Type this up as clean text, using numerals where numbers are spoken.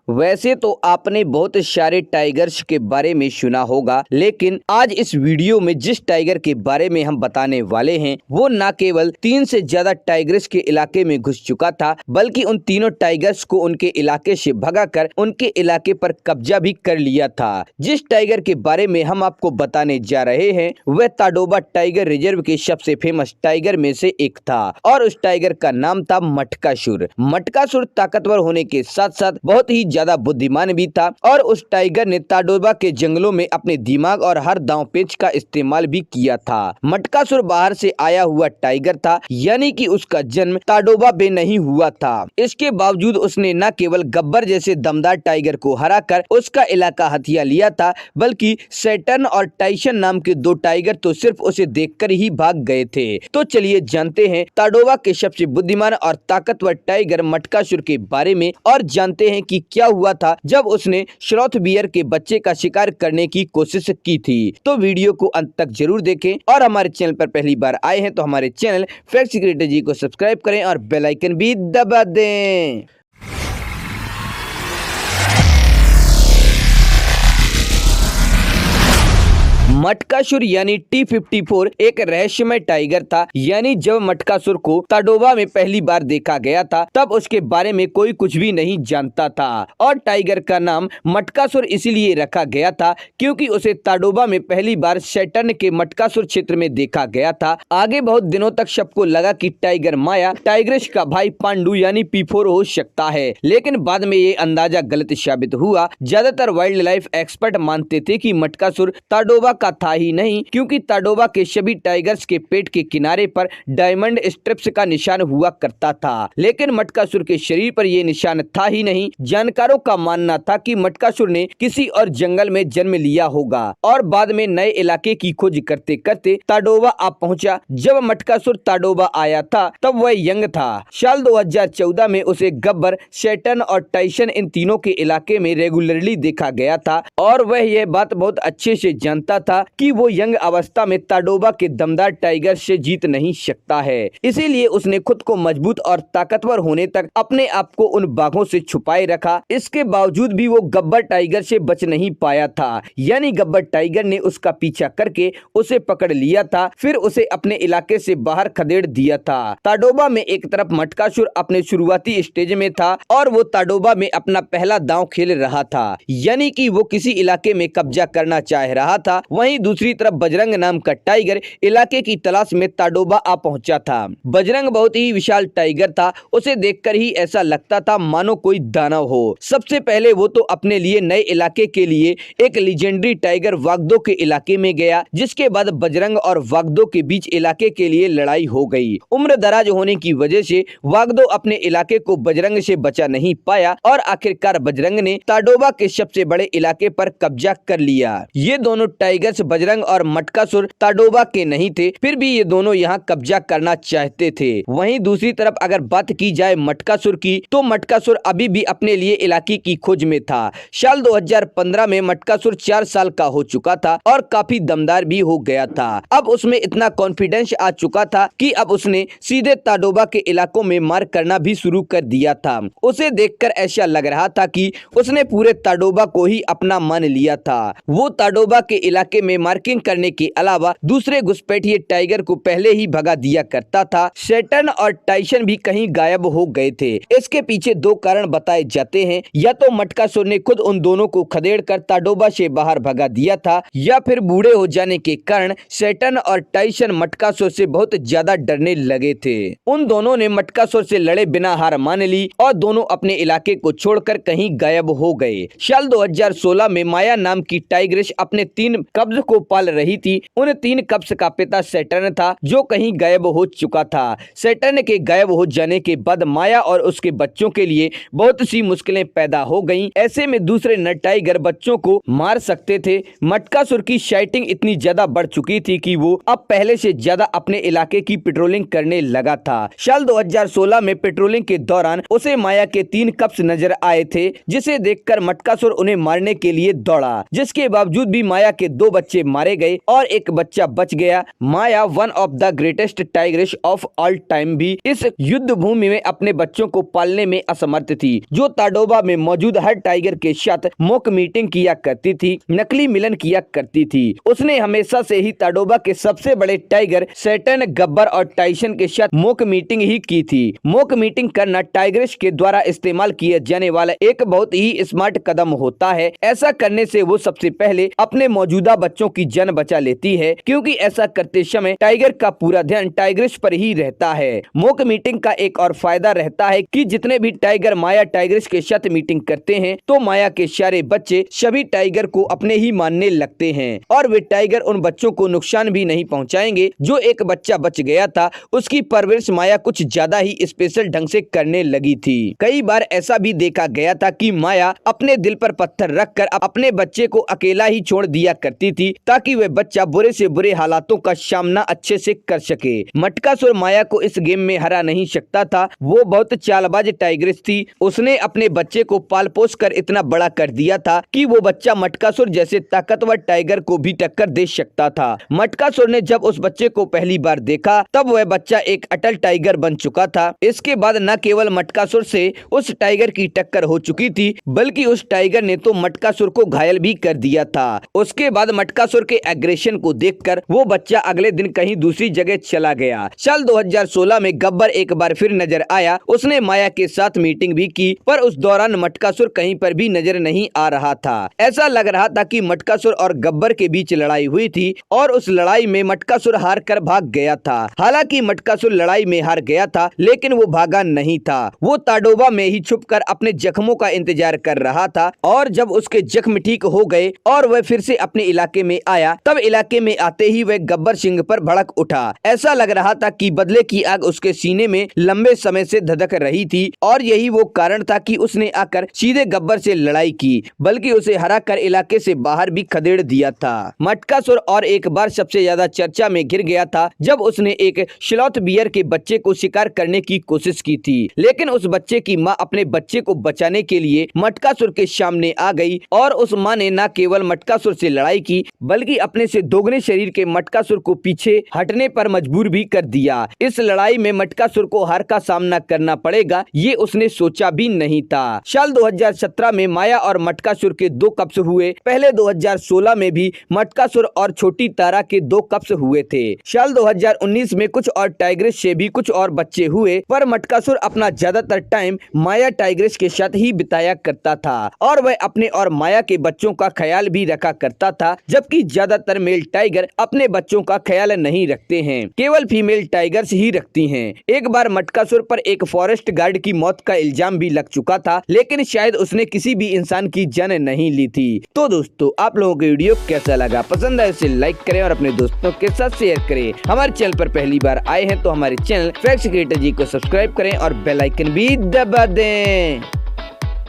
वैसे तो आपने बहुत सारे टाइगर्स के बारे में सुना होगा, लेकिन आज इस वीडियो में जिस टाइगर के बारे में हम बताने वाले हैं वो न केवल 3 से ज्यादा टाइगर्स के इलाके में घुस चुका था, बल्कि उन तीनों टाइगर्स को उनके इलाके से भगाकर उनके इलाके पर कब्जा भी कर लिया था। जिस टाइगर के बारे में हम आपको बताने जा रहे हैं वह ताडोबा टाइगर रिजर्व के सबसे फेमस टाइगर में से एक था और उस टाइगर का नाम था मटकासुर। मटकासुर ताकतवर होने के साथ साथ बहुत ही ज्यादा बुद्धिमान भी था और उस टाइगर ने ताडोबा के जंगलों में अपने दिमाग और हर दांव पेच का इस्तेमाल भी किया था। मटकासुर बाहर से आया हुआ टाइगर था, यानी कि उसका जन्म ताडोबा में नहीं हुआ था। इसके बावजूद उसने न केवल गब्बर जैसे दमदार टाइगर को हराकर उसका इलाका हथिया लिया था, बल्कि सैटर्न और टाइसन नाम के 2 टाइगर तो सिर्फ उसे देखकर ही भाग गए थे। तो चलिए जानते हैं ताडोबा के सबसे बुद्धिमान और ताकतवर टाइगर मटकासुर के बारे में और जानते हैं कि क्या हुआ था जब उसने श्लॉथ बियर के बच्चे का शिकार करने की कोशिश की थी। तो वीडियो को अंत तक जरूर देखें और हमारे चैनल पर पहली बार आए हैं तो हमारे चैनल फैक्ट सीक्रेट जी को सब्सक्राइब करें और बेल आइकन भी दबा दें। मटकासुर यानी T54 एक रहस्यमय टाइगर था। यानी जब मटकासुर को ताडोबा में पहली बार देखा गया था तब उसके बारे में कोई कुछ भी नहीं जानता था और टाइगर का नाम मटकासुर इसीलिए रखा गया था क्योंकि उसे ताडोबा में पहली बार सैटर्न के मटकासुर क्षेत्र में देखा गया था। आगे बहुत दिनों तक सबको लगा कि टाइगर माया टाइग्रेस का भाई पांडु यानी P4 हो सकता है, लेकिन बाद में ये अंदाजा गलत साबित हुआ। ज्यादातर वाइल्ड लाइफ एक्सपर्ट मानते थे कि मटकासुर ताडोबा का था ही नहीं, क्योंकि ताडोबा के सभी टाइगर्स के पेट के किनारे पर डायमंड स्ट्रिप्स का निशान हुआ करता था, लेकिन मटकासुर के शरीर पर यह निशान था ही नहीं। जानकारों का मानना था कि मटकासुर ने किसी और जंगल में जन्म लिया होगा और बाद में नए इलाके की खोज करते करते ताडोबा आ पहुंचा। जब मटकासुर ताडोबा आया था तब वह यंग था। साल 2014 में उसे गब्बर, सैटर्न और टाइसन इन तीनों के इलाके में रेगुलरली देखा गया था और वह यह बात बहुत अच्छे से जानता था कि वो यंग अवस्था में ताडोबा के दमदार टाइगर से जीत नहीं सकता है। इसीलिए उसने खुद को मजबूत और ताकतवर होने तक अपने आप को उन बाघों से छुपाए रखा। इसके बावजूद भी वो गब्बर टाइगर से बच नहीं पाया था, यानी गब्बर टाइगर ने उसका पीछा करके उसे पकड़ लिया था, फिर उसे अपने इलाके से बाहर खदेड़ दिया था। ताडोबा में एक तरफ मटकासुर अपने शुरुआती स्टेज में था और वो ताडोबा में अपना पहला दांव खेल रहा था, यानी कि वो किसी इलाके में कब्जा करना चाह रहा था। वहीं दूसरी तरफ बजरंग नाम का टाइगर इलाके की तलाश में ताडोबा आ पहुंचा था। बजरंग बहुत ही विशाल टाइगर था, उसे देखकर ही ऐसा लगता था मानो कोई दानव हो। सबसे पहले वो तो अपने लिए नए इलाके के लिए एक लीजेंडरी टाइगर वागदो के इलाके में गया, जिसके बाद बजरंग और वागदो के बीच इलाके के लिए लड़ाई हो गई। उम्र दराज होने की वजह से वागदो अपने इलाके को बजरंग से बचा नहीं पाया और आखिरकार बजरंग ने ताडोबा के सबसे बड़े इलाके पर कब्जा कर लिया। ये दोनों टाइगर्स बजरंग और मटकासुर ताडोबा के नहीं थे, फिर भी ये दोनों यहाँ कब्जा करना चाहते थे। वहीं दूसरी तरफ अगर बात की जाए मटकासुर की, तो मटकासुर अभी भी अपने लिए इलाके की खोज में था। साल 2015 में मटकासुर 4 साल का हो चुका था और काफी दमदार भी हो गया था। अब उसमें इतना कॉन्फिडेंस आ चुका था कि अब उसने सीधे ताडोबा के इलाकों में मार करना भी शुरू कर दिया था। उसे देखकर ऐसा लग रहा था कि उसने पूरे ताडोबा को ही अपना मान लिया था। वो ताडोबा के इलाके में मार्किंग करने के अलावा दूसरे घुसपैठिए टाइगर को पहले ही भगा दिया करता था। सैटर्न और टाइसन भी कहीं गायब हो गए थे। इसके पीछे 2 कारण बताए जाते हैं, या तो मटकासुर ने खुद उन दोनों को खदेड़ कर ताडोबा से बाहर भगा दिया था, या फिर बूढ़े हो जाने के कारण सैटर्न और टाइसन मटकासुर से बहुत ज्यादा डरने लगे थे। उन दोनों ने मटकासुर से लड़े बिना हार मान ली और दोनों अपने इलाके को छोड़कर कहीं गायब हो गए। साल 2016 में माया नाम की टाइग्रेस अपने 3 कब्ज को पाल रही थी। उन 3 कब्ज का पिता सैटर्न था जो कहीं गायब हो चुका था। सैटर्न के गायब हो जाने के बाद माया और उसके बच्चों के लिए बहुत सी मुश्किलें पैदा हो गईं। ऐसे में दूसरे नर टाइगर बच्चों को मार सकते थे। मटकासुर की साइटिंग इतनी ज्यादा बढ़ चुकी थी कि वो अब पहले से ज्यादा अपने इलाके की पेट्रोलिंग करने लगा था। साल 2016 में पेट्रोलिंग के दौरान उसे माया के 3 कब्ज नजर आए थे, जिसे देखकर मटकासुर उन्हें मारने के लिए दौड़ा। जिसके बावजूद भी माया के 2 बच्चे मारे गए और एक बच्चा बच गया। Maya one of the greatest tigress of all time भी इस युद्ध भूमि में अपने बच्चों को पालने में असमर्थ थी, जो ताडोबा में मौजूद हर टाइगर के साथ मॉक मीटिंग किया करती थी, नकली मिलन किया करती थी। उसने हमेशा से ही ताडोबा के सबसे बड़े टाइगर सैटर्न, गब्बर और टाइसन के साथ मॉक मीटिंग ही की थी। मॉक मीटिंग करना टाइग्रेस के द्वारा इस्तेमाल किया जाने वाला एक बहुत ही स्मार्ट कदम होता है। ऐसा करने से वो सबसे पहले अपने मौजूदा बच्चों की जान बचा लेती है, क्योंकि ऐसा करते समय टाइगर का पूरा ध्यान टाइग्रेस पर ही रहता है। मॉक मीटिंग का एक और फायदा रहता है कि जितने भी टाइगर माया टाइग्रेस के साथ मीटिंग करते हैं तो माया के सारे बच्चे सभी टाइगर को अपने ही मानने लगते हैं और वे टाइगर उन बच्चों को नुकसान भी नहीं पहुंचाएंगे। जो एक बच्चा बच गया था उसकी परवरिश माया कुछ ज्यादा ही स्पेशल ढंग से करने लगी थी। कई बार ऐसा भी देखा गया था कि माया अपने दिल पर पत्थर रखकर अपने बच्चे को अकेला ही छोड़ दिया करती थी, ताकि वह बच्चा बुरे से बुरे हालातों का सामना अच्छे से कर सके। मटकासुर माया को इस गेम में हरा नहीं सकता था। वो बहुत चालबाज टाइग्रेस थी। उसने अपने बच्चे को पाल पोस कर इतना बड़ा कर दिया था कि वो बच्चा मटकासुर जैसे ताकतवर टाइगर को भी टक्कर दे सकता था। मटकासुर ने जब उस बच्चे को पहली बार देखा तब वह बच्चा एक अटल टाइगर बन चुका था। इसके बाद न केवल मटकासुर से उस टाइगर की टक्कर हो चुकी थी, बल्कि उस टाइगर ने तो मटकासुर को घायल भी कर दिया था। उसके बाद मटकासुर के एग्रेशन को देखकर वो बच्चा अगले दिन कहीं दूसरी जगह चला गया। साल 2016 में गब्बर एक बार फिर नजर आया। उसने माया के साथ मीटिंग भी की, पर उस दौरान मटकासुर कहीं पर भी नजर नहीं आ रहा था। ऐसा लग रहा था कि मटकासुर और गब्बर के बीच लड़ाई हुई थी और उस लड़ाई में मटकासुर हार कर भाग गया था। हालांकि मटकासुर लड़ाई में हार गया था, लेकिन वो भागा नहीं था। वो ताडोबा में ही छुपकर अपने जख्मों का इंतजार कर रहा था और जब उसके जख्म ठीक हो गए और वह फिर से अपने इलाके में आया, तब इलाके में आते ही वह गब्बर सिंह पर भड़क उठा। ऐसा लग रहा था कि बदले की आग उसके सीने में लंबे समय से धधक रही थी और यही वो कारण था कि उसने आकर सीधे गब्बर से लड़ाई की, बल्कि उसे हरा कर इलाके से बाहर भी खदेड़ दिया था। मटकासुर और एक बार सबसे ज्यादा चर्चा में घिर गया था जब उसने एक स्लॉथ बियर के बच्चे को शिकार करने की कोशिश की थी, लेकिन उस बच्चे की मां अपने बच्चे को बचाने के लिए मटकासुर के सामने आ गई और उस मां ने न केवल मटकासुर से लड़ाई की, बल्कि अपने से दोगुने शरीर के मटकासुर को पीछे हटने पर मजबूर भी कर दिया। इस लड़ाई में मटकासुर को हार का सामना करना पड़ेगा, ये उसने सोचा भी नहीं था। साल 2017 में माया और मटकासुर के 2 कप्स हुए। पहले 2016 में भी मटकासुर और छोटी तारा के 2 कप्स हुए थे। साल 2019 में कुछ और टाइग्रेस से भी कुछ और बच्चे हुए, पर मटकासुर अपना ज्यादातर टाइम माया टाइग्रेस के साथ ही बिताया करता था और वह अपने और माया के बच्चों का ख्याल भी रखा करता था, जबकि ज्यादातर मेल टाइगर अपने बच्चों का ख्याल नहीं रखते हैं, केवल फीमेल टाइगर्स ही रखती हैं। एक बार मटकासुर पर एक फॉरेस्ट गार्ड की मौत का इल्जाम भी लग चुका था, लेकिन शायद उसने किसी भी इंसान की जान नहीं ली थी। तो दोस्तों, आप लोगों को वीडियो कैसा लगा? पसंद आए इसे लाइक करें और अपने दोस्तों के साथ शेयर करें। हमारे चैनल पर पहली बार आए हैं तो हमारे चैनल फैक्ट्स क्रिएटर जी को सब्सक्राइब करें और बेल आइकन भी दबा दें।